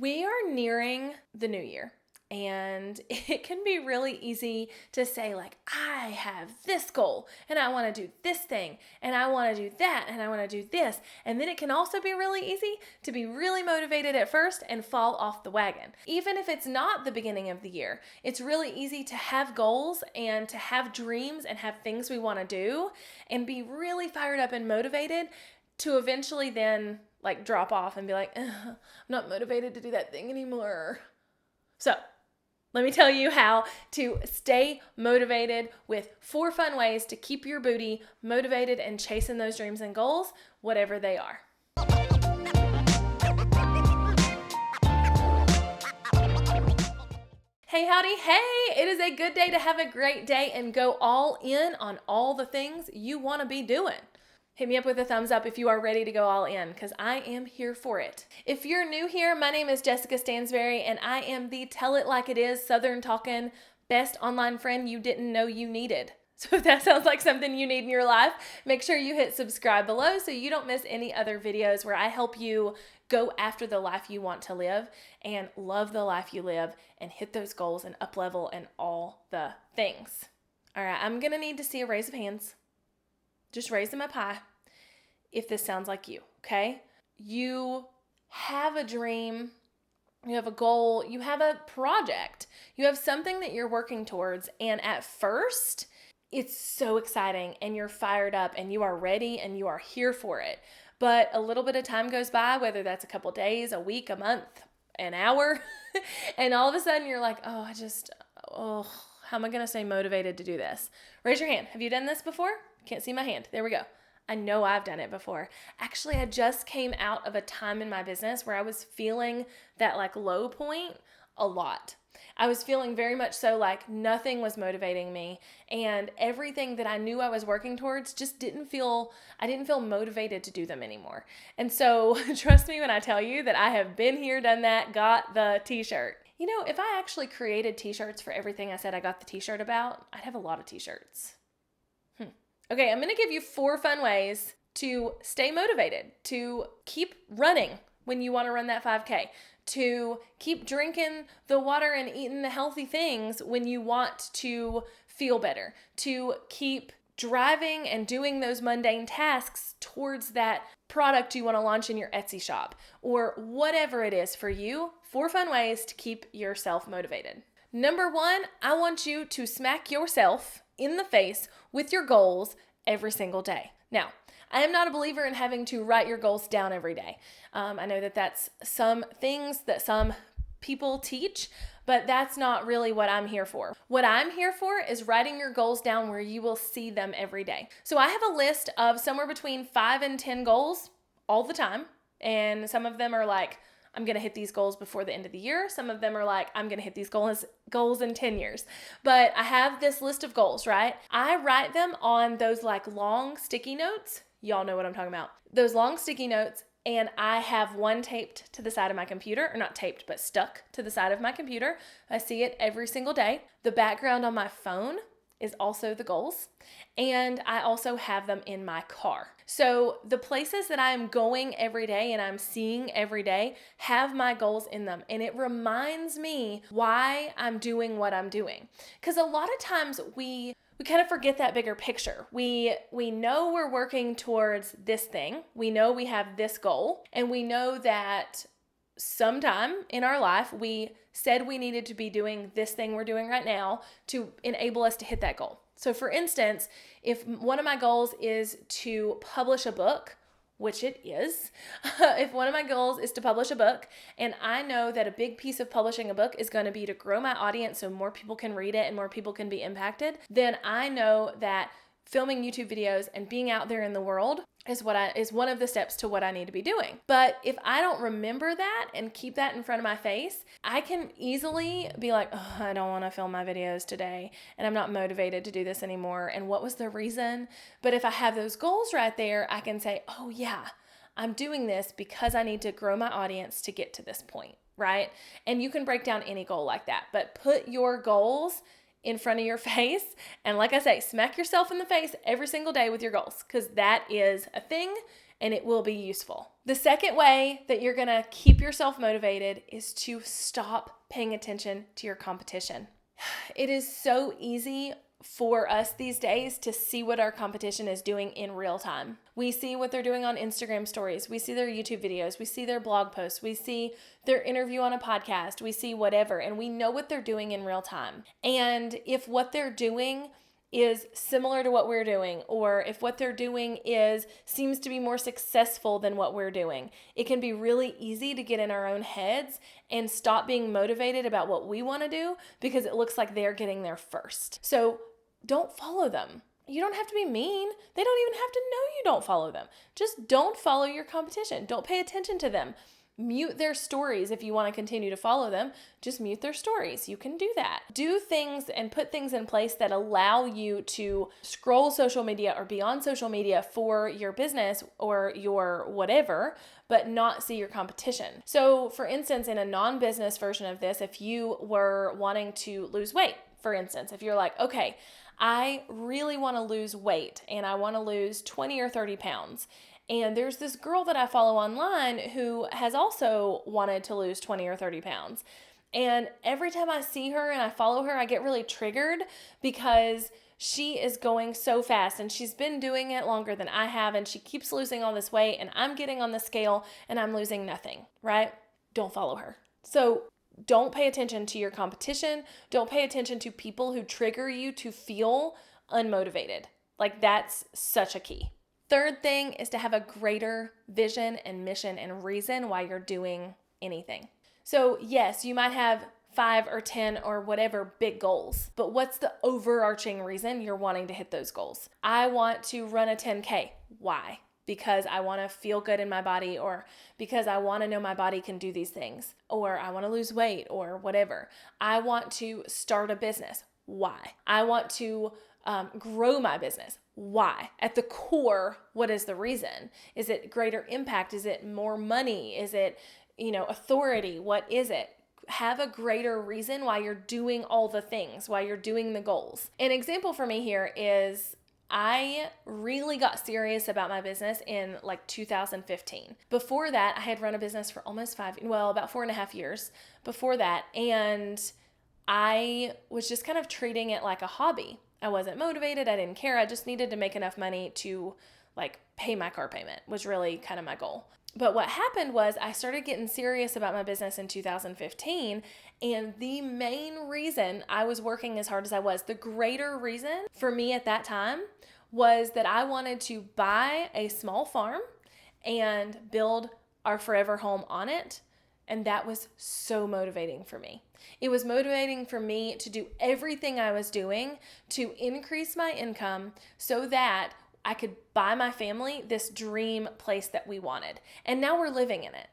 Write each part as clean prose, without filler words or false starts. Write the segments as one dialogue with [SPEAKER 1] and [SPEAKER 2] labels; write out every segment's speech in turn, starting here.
[SPEAKER 1] We are nearing the new year, and it can be really easy to say, like, I have this goal, and I want to do this thing, and I want to do that, and I want to do this. And then it can also be really easy to be really motivated at first and fall off the wagon. Even if it's not the beginning of the year, it's really easy to have goals and to have dreams and have things we want to do and be really fired up and motivated to eventually then like drop off and be like, I'm not motivated to do that thing anymore. So let me tell you how to stay motivated with 4 fun ways to keep your booty motivated and chasing those dreams and goals, whatever they are. Hey, howdy, hey! It is a good day to have a great day and go all in on all the things you want to be doing. Hit me up with a thumbs up if you are ready to go all in, because I am here for it. If you're new here, my name is Jessica Stansberry, and I am the Tell It Like It Is, Southern talking, best online friend you didn't know you needed. So if that sounds like something you need in your life, make sure you hit subscribe below so you don't miss any other videos where I help you go after the life you want to live and love the life you live and hit those goals and up level and all the things. All right, I'm going to need to see a raise of hands. Just raise them up high if this sounds like you, okay? You have a dream, you have a goal, you have a project, you have something that you're working towards, and at first, it's so exciting and you're fired up and you are ready and you are here for it. But a little bit of time goes by, whether that's a couple days, a week, a month, an hour, and all of a sudden you're like, how am I going to stay motivated to do this? Raise your hand. Have you done this before? Can't see my hand. There we go. I know I've done it before. Actually, I just came out of a time in my business where I was feeling that like low point a lot. I was feeling very much so like nothing was motivating me, and everything that I knew I was working towards just I didn't feel motivated to do them anymore. And so trust me when I tell you that I have been here, done that, got the t-shirt. You know, if I actually created t-shirts for everything I said I got the t-shirt about, I'd have a lot of t-shirts. Okay, I'm going to give you 4 fun ways to stay motivated, to keep running when you want to run that 5K, to keep drinking the water and eating the healthy things when you want to feel better, to keep driving and doing those mundane tasks towards that product you want to launch in your Etsy shop, or whatever it is for you. 4 fun ways to keep yourself motivated. Number 1, I want you to smack yourself in the face with your goals every single day. Now, I am not a believer in having to write your goals down every day. I know that that's some things that some people teach, but that's not really what I'm here for. What I'm here for is writing your goals down where you will see them every day. So I have a list of somewhere between 5 and 10 goals all the time, and some of them are like, I'm going to hit these goals before the end of the year. Some of them are like, I'm going to hit these goals in 10 years. But I have this list of goals, right? I write them on those like long sticky notes. Y'all know what I'm talking about. Those long sticky notes, and I have one taped to the side of my computer, or not taped, but stuck to the side of my computer. I see it every single day. The background on my phone is also the goals, and I also have them in my car. So the places that I'm going every day and I'm seeing every day have my goals in them, and it reminds me why I'm doing what I'm doing. Because a lot of times we kind of forget that bigger picture. We know we're working towards this thing. We know we have this goal, and we know that sometime in our life we said we needed to be doing this thing we're doing right now to enable us to hit that goal. So for instance, if one of my goals is to publish a book, which it is, if one of my goals is to publish a book, and I know that a big piece of publishing a book is going to be to grow my audience so more people can read it and more people can be impacted, then I know that filming YouTube videos and being out there in the world is one of the steps to what I need to be doing. But if I don't remember that and keep that in front of my face, I can easily be like, I don't want to film my videos today, and I'm not motivated to do this anymore. And what was the reason? But if I have those goals right there, I can say, oh yeah, I'm doing this because I need to grow my audience to get to this point, right? And you can break down any goal like that, but put your goals in front of your face. And like I say, smack yourself in the face every single day with your goals, because that is a thing and it will be useful. The second way that you're going to keep yourself motivated is to stop paying attention to your competition. It is so easy for us these days to see what our competition is doing in real time. We see what they're doing on Instagram stories. We see their YouTube videos. We see their blog posts. We see their interview on a podcast. We see whatever, and we know what they're doing in real time. And if what they're doing is similar to what we're doing, or if what they're doing seems to be more successful than what we're doing, it can be really easy to get in our own heads and stop being motivated about what we want to do because it looks like they're getting there first. So don't follow them. You don't have to be mean. They don't even have to know you don't follow them. Just don't follow your competition. Don't pay attention to them. Mute their stories if you want to continue to follow them. Just mute their stories. You can do that. Do things and put things in place that allow you to scroll social media or be on social media for your business or your whatever, but not see your competition. So for instance, in a non-business version of this, if you were wanting to lose weight, for instance, if you're like, okay, I really want to lose weight and I want to lose 20 or 30 pounds. And there's this girl that I follow online who has also wanted to lose 20 or 30 pounds. And every time I see her and I follow her, I get really triggered because she is going so fast and she's been doing it longer than I have. And she keeps losing all this weight and I'm getting on the scale and I'm losing nothing, right? Don't follow her. So don't pay attention to your competition. Don't pay attention to people who trigger you to feel unmotivated. Like that's such a key. Third thing is to have a greater vision and mission and reason why you're doing anything. So yes, you might have 5 or 10 or whatever big goals, but what's the overarching reason you're wanting to hit those goals? I want to run a 10K. Why? Because I want to feel good in my body, or because I want to know my body can do these things, or I want to lose weight or whatever. I want to start a business. Why? I want to grow my business. Why? At the core, what is the reason? Is it greater impact? Is it more money? Is it, authority? What is it? Have a greater reason why you're doing all the things, why you're doing the goals. An example for me here is I really got serious about my business in 2015. Before that, I had run a business for almost about 4.5 years before that. And I was just kind of treating it like a hobby. I wasn't motivated. I didn't care. I just needed to make enough money to pay my car payment was really kind of my goal. But what happened was I started getting serious about my business in 2015. And the main reason I was working as hard as I was, the greater reason for me at that time was that I wanted to buy a small farm and build our forever home on it. And that was so motivating for me. It was motivating for me to do everything I was doing to increase my income so that I could buy my family this dream place that we wanted. And now we're living in it.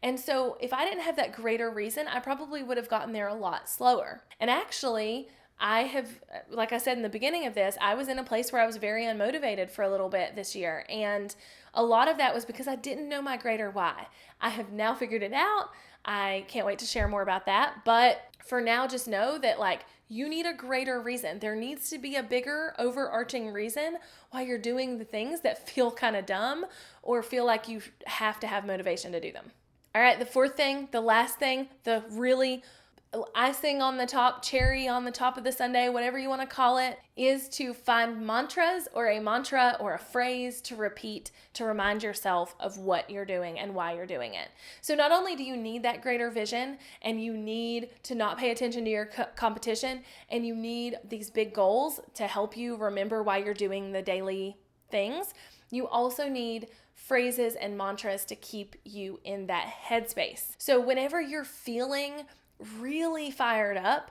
[SPEAKER 1] And so if I didn't have that greater reason, I probably would have gotten there a lot slower. And actually, I have, like I said in the beginning of this, I was in a place where I was very unmotivated for a little bit this year. And a lot of that was because I didn't know my greater why. I have now figured it out. I can't wait to share more about that. But for now, just know that you need a greater reason. There needs to be a bigger overarching reason why you're doing the things that feel kind of dumb or feel like you have to have motivation to do them. All right, the fourth thing, the last thing, the really icing on the top, cherry on the top of the sundae, whatever you want to call it, is to find mantras or a mantra or a phrase to repeat to remind yourself of what you're doing and why you're doing it. So not only do you need that greater vision and you need to not pay attention to your competition and you need these big goals to help you remember why you're doing the daily things, you also need phrases and mantras to keep you in that headspace. So whenever you're feeling really fired up,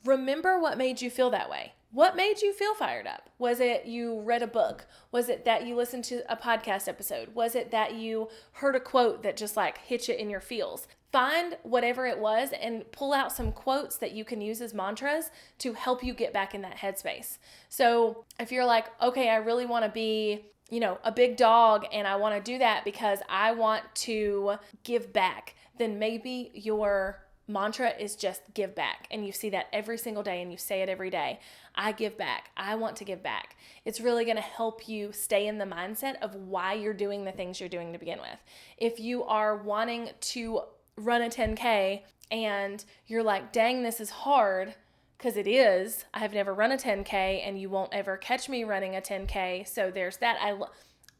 [SPEAKER 1] remember what made you feel that way. What made you feel fired up? Was it you read a book? Was it that you listened to a podcast episode? Was it that you heard a quote that just hit you in your feels? Find whatever it was and pull out some quotes that you can use as mantras to help you get back in that headspace. So if you're like, okay, I really want to be a big dog and I want to do that because I want to give back, then maybe your mantra is just give back. And you see that every single day and you say it every day. I give back. I want to give back. It's really going to help you stay in the mindset of why you're doing the things you're doing to begin with. If you are wanting to run a 10K and you're like, dang, this is hard, because it is. I've never run a 10K and you won't ever catch me running a 10K. So there's that.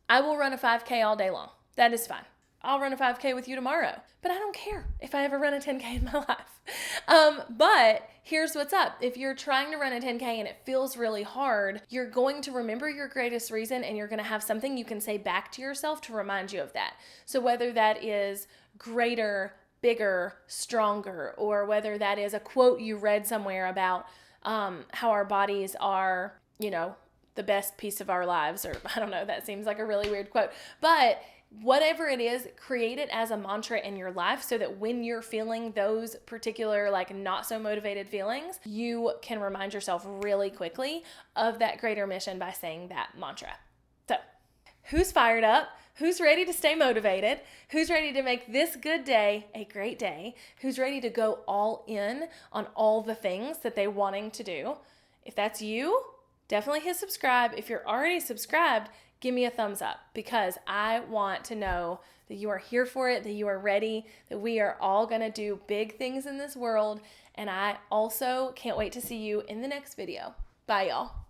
[SPEAKER 1] I will run a 5K all day long. That is fine. I'll run a 5K with you tomorrow, but I don't care if I ever run a 10K in my life. But here's what's up. If you're trying to run a 10K and it feels really hard, you're going to remember your greatest reason and you're going to have something you can say back to yourself to remind you of that. So whether that is greater, bigger, stronger, or whether that is a quote you read somewhere about how our bodies are, the best piece of our lives, or I don't know, that seems like a really weird quote, but whatever it is, create it as a mantra in your life so that when you're feeling those particular not so motivated feelings, you can remind yourself really quickly of that greater mission by saying that mantra. So, who's fired up? Who's ready to stay motivated? Who's ready to make this good day a great day? Who's ready to go all in on all the things that they're wanting to do? If that's you, definitely hit subscribe. If you're already subscribed, give me a thumbs up, because I want to know that you are here for it, that you are ready, that we are all going to do big things in this world. And I also can't wait to see you in the next video. Bye, y'all.